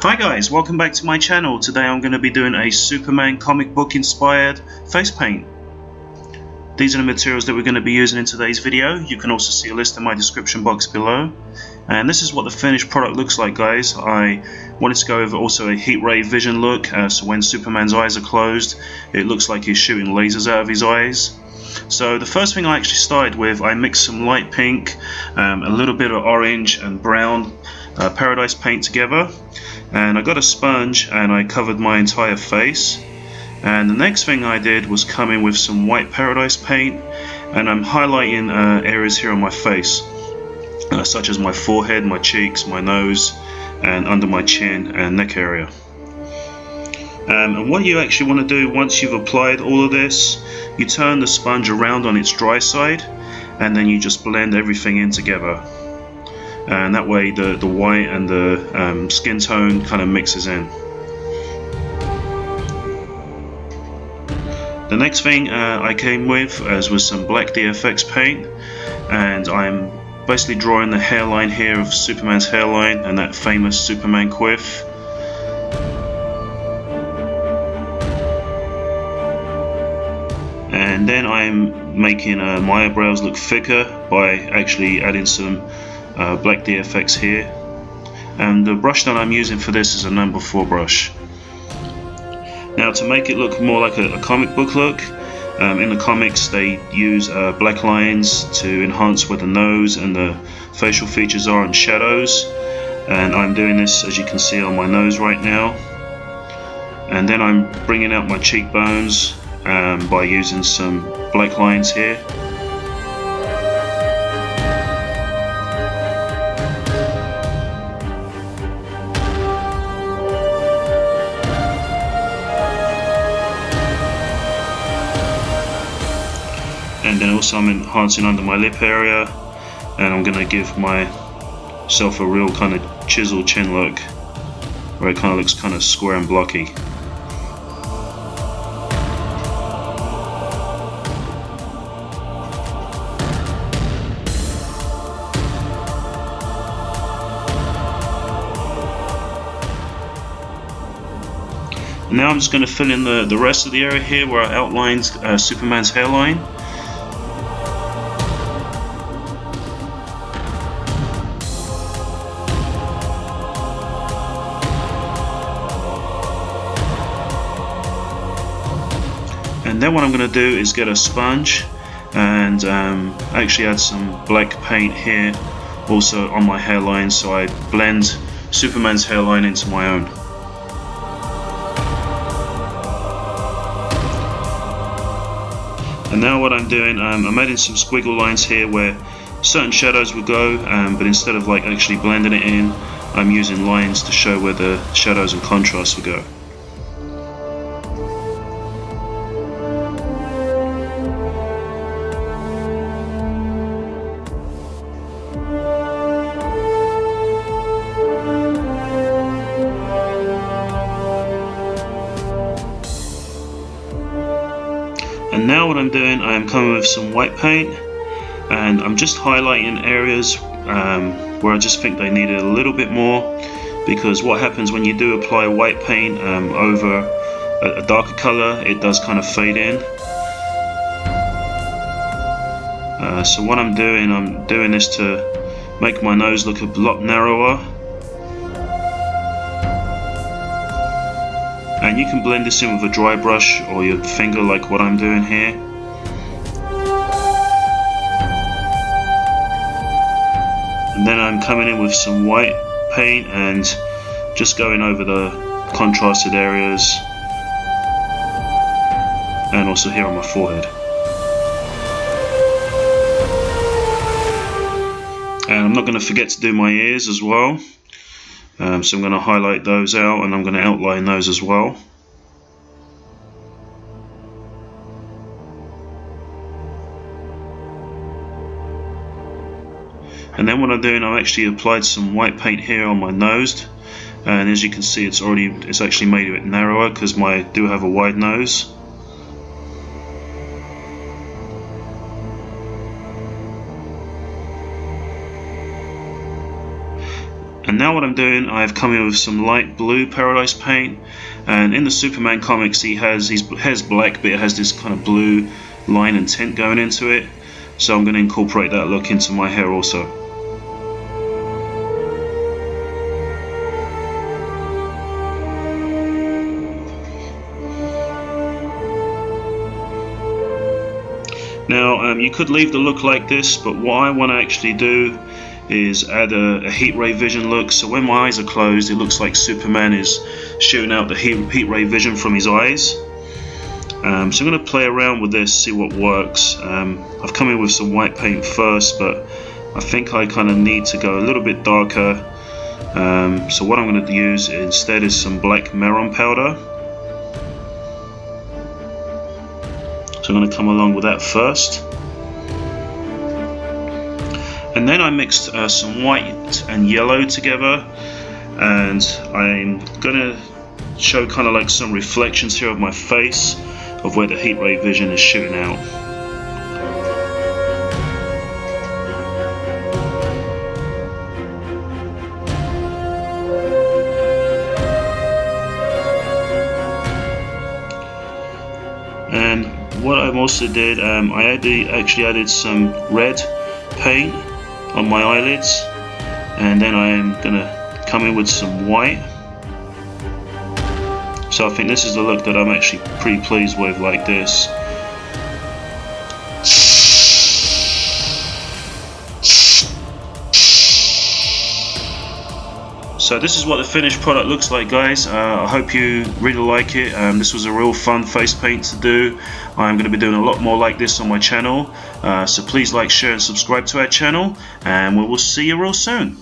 Hi guys, welcome back to my channel. Today I'm going to be doing a Superman comic book inspired face paint. These are the materials that we're going to be using in today's video. You can also see a list in my description box below. And this is what the finished product looks like, guys. I wanted to go over also a heat ray vision look, so when Superman's eyes are closed it looks like he's shooting lasers out of his eyes. So the first thing I actually started with, I mixed some light pink, a little bit of orange and brown Paradise paint together, and I got a sponge and I covered my entire face. And the next thing I did was come in with some white Paradise paint, and I'm highlighting areas here on my face, such as my forehead, my cheeks, my nose, and under my chin and neck area. And what you actually want to do once you've applied all of this, you turn the sponge around on its dry side and then you just blend everything in together, and that way the white and the skin tone kind of mixes in. The next thing I came with was some black DFX paint, and I'm basically drawing the hairline here of Superman's hairline and that famous Superman quiff. And then I'm making my eyebrows look thicker by actually adding some black DFX here. And the brush that I'm using for this is a number 4 brush. Now, to make it look more like a comic book look, in the comics they use black lines to enhance where the nose and the facial features are and shadows, and I'm doing this, as you can see, on my nose right now. And then I'm bringing out my cheekbones by using some black lines here. And then also I'm enhancing under my lip area, and I'm going to give myself a real kind of chisel chin look where it kind of looks kind of square and blocky. Now I'm just going to fill in the rest of the area here where I outlined Superman's hairline. And then what I'm going to do is get a sponge and actually add some black paint here also on my hairline, so I blend Superman's hairline into my own. And now what I'm doing, I'm adding some squiggle lines here where certain shadows will go, but instead of like actually blending it in, I'm using lines to show where the shadows and contrasts will go. And now what I'm doing, I am coming with some white paint, and I'm just highlighting areas where I just think they need it a little bit more, because what happens when you do apply white paint over a darker color, it does kind of fade in. So what I'm doing this to make my nose look a lot narrower. And you can blend this in with a dry brush or your finger like what I'm doing here. And then I'm coming in with some white paint and just going over the contrasted areas, and also here on my forehead. And I'm not going to forget to do my ears as well. So I'm going to highlight those out, and I'm going to outline those as well. And then what I'm doing, I've actually applied some white paint here on my nose, and as you can see it's actually made it narrower because I do have a wide nose. And now what I'm doing, I've come in with some light blue Paradise paint, and in the Superman comics his hair's black, but it has this kind of blue line and tint going into it, so I'm going to incorporate that look into my hair also. Now you could leave the look like this, but what I want to actually do is add a heat ray vision look, so when my eyes are closed it looks like Superman is shooting out the heat ray vision from his eyes. So I'm going to play around with this, see what works. I've come in with some white paint first, but I think I kind of need to go a little bit darker. So what I'm going to use instead is some black Mehron powder. So I'm going to come along with that first. And then I mixed some white and yellow together, and I'm going to show kind of like some reflections here of my face of where the heat ray vision is shooting out. And what I also did, I actually added some red paint on my eyelids, and then I am gonna come in with some white. So I think this is the look that I'm actually pretty pleased with, like this. So this is what the finished product looks like, guys. I hope you really like it. This was a real fun face paint to do. I'm going to be doing a lot more like this on my channel. So please like, share and subscribe to our channel, and we will see you real soon.